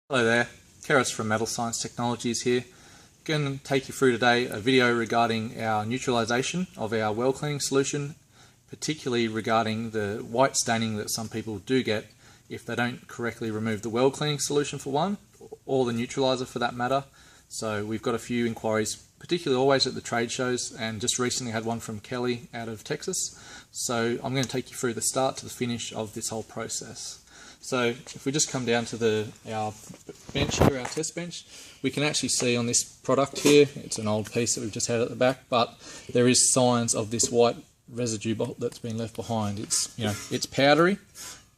Hello there, Keris from Metal Science Technologies here. Going to take you through today a video regarding our neutralization of our well cleaning solution, particularly regarding the white staining that some people do get if they don't correctly remove the well cleaning solution for one, or the neutralizer for that matter. So we've got a few inquiries, particularly always at the trade shows, and just recently had one from Kelly out of Texas. So I'm going to take you through the start to the finish of this whole process. So if we just come down to our bench here, our test bench, we can actually see on this product here, it's an old piece that we've just had at the back, but there is signs of this white residue that's been left behind. It's powdery,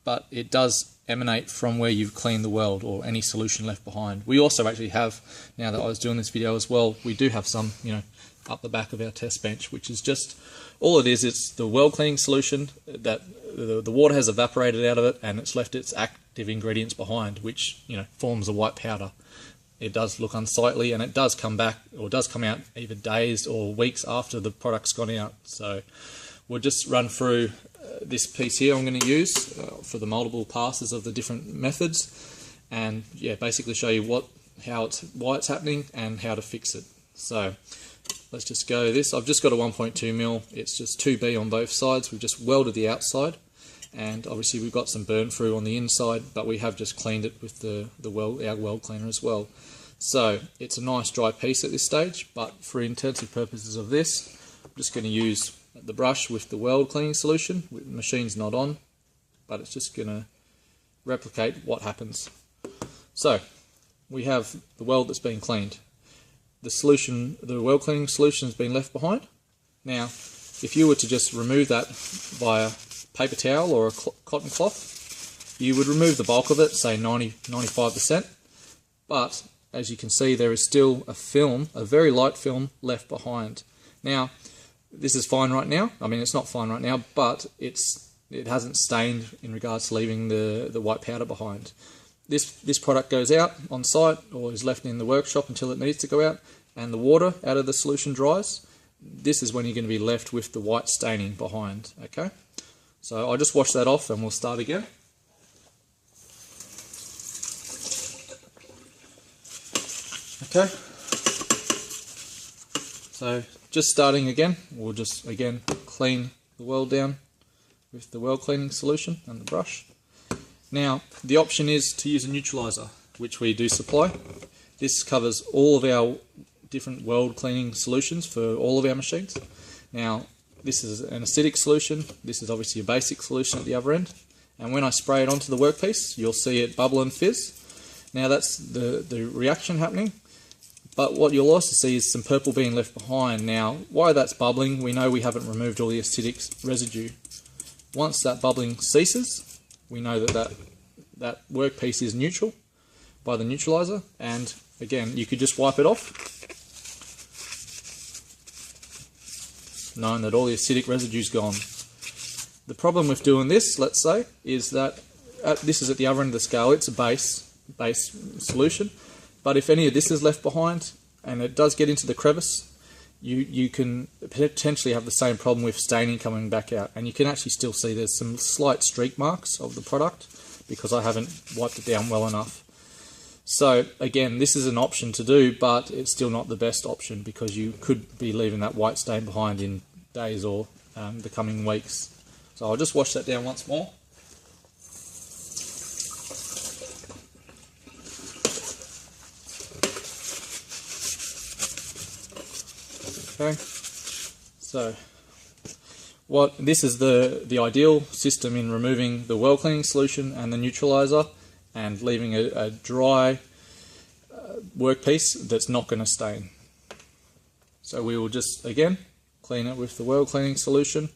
but it does emanate from where you've cleaned the weld or any solution left behind. We also actually have, now that I was doing this video as well, we do have some, up the back of our test bench, which is just, all it is, it's the weld cleaning solution that the water has evaporated out of it and it's left its active ingredients behind, which forms a white powder. It does look unsightly, and it does come back, or does come out either days or weeks after the product's gone out. So we'll just run through this piece here I'm going to use for the multiple passes of the different methods, and basically show you why it's happening and how to fix it. So let's just go this. I've just got a 1.2 mil. It's just 2B on both sides. We've just welded the outside, and obviously we've got some burn through on the inside, but we have just cleaned it with our weld cleaner as well. So it's a nice dry piece at this stage, but for intensive purposes of this, I'm just going to use the brush with the weld cleaning solution. The machine's not on, but it's just going to replicate what happens. So we have the weld that's been cleaned. The weld cleaning solution has been left behind. Now, if you were to just remove that via paper towel or a cotton cloth, you would remove the bulk of it, say 90–95%, but as you can see, there is still a film, a very light film, left behind. Now, this is fine right now. I mean, it's not fine right now, but it hasn't stained in regards to leaving the white powder behind. This product goes out on site or is left in the workshop until it needs to go out, and the water out of the solution dries. This is when you're going to be left with the white staining behind. Okay, so I'll just wash that off and we'll start again. Okay, so just starting again, we'll just again clean the weld down with the weld cleaning solution and the brush. Now, the option is to use a neutralizer, which we do supply. This covers all of our different weld cleaning solutions for all of our machines. Now, this is an acidic solution. This is obviously a basic solution at the other end. And when I spray it onto the workpiece, you'll see it bubble and fizz. Now, that's the reaction happening. But what you'll also see is some purple being left behind. Now, why that's bubbling, we know we haven't removed all the acidic residue. Once that bubbling ceases, we know that workpiece is neutral by the neutralizer, and again, you could just wipe it off, knowing that all the acidic residue is gone. The problem with doing this, let's say, is that this is at the other end of the scale. It's a base solution, but if any of this is left behind and it does get into the crevice, you can potentially have the same problem with staining coming back out, and you can actually still see there's some slight streak marks of the product because I haven't wiped it down well enough. So again, this is an option to do, but it's still not the best option because you could be leaving that white stain behind in days or the coming weeks. So I'll just wash that down once more. Okay, so this is the ideal system in removing the weld cleaning solution and the neutralizer and leaving a dry workpiece that's not going to stain. So we will just again clean it with the weld cleaning solution.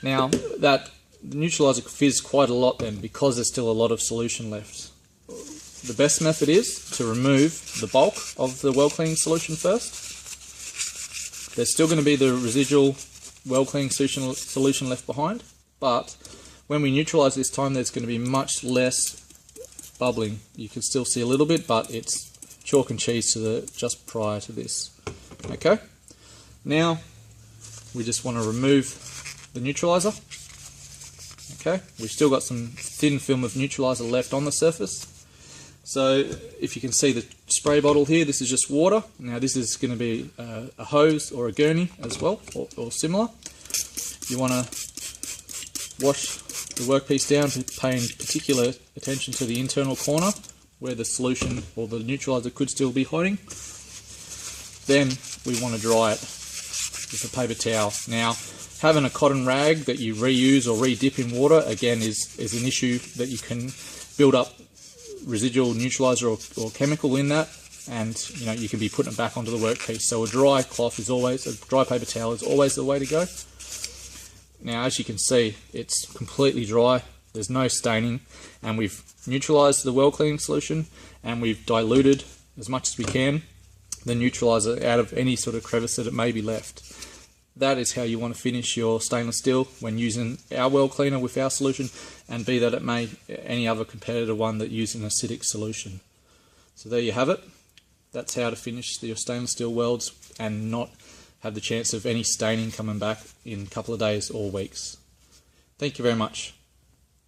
Now the neutralizer fizz quite a lot then because there's still a lot of solution left. The best method is to remove the bulk of the weld cleaning solution first. There's still going to be the residual weld cleaning solution left behind, but when we neutralize this time, there's going to be much less bubbling. You can still see a little bit, but it's chalk and cheese to just prior to this. Okay, now we just want to remove the neutralizer. Okay, we've still got some thin film of neutralizer left on the surface. So if you can see the spray bottle here, this is just water. Now this is going to be a hose or a gurney as well, or similar. You want to wash the workpiece down, paying particular attention to the internal corner where the solution or the neutralizer could still be hiding. Then we want to dry it with a paper towel. Now, having a cotton rag that you reuse or re-dip in water, again, is an issue that you can build up residual neutralizer or chemical in that, and you can be putting it back onto the workpiece. So a dry cloth is always, a dry paper towel is always the way to go. Now, as you can see, it's completely dry, there's no staining, and we've neutralized the well cleaning solution, and we've diluted as much as we can the neutralizer out of any sort of crevice that it may be left. That is how you want to finish your stainless steel when using our well cleaner with our solution, and be that it may any other competitor one that uses an acidic solution. So there you have it. That's how to finish your stainless steel welds and not have the chance of any staining coming back in a couple of days or weeks. Thank you very much.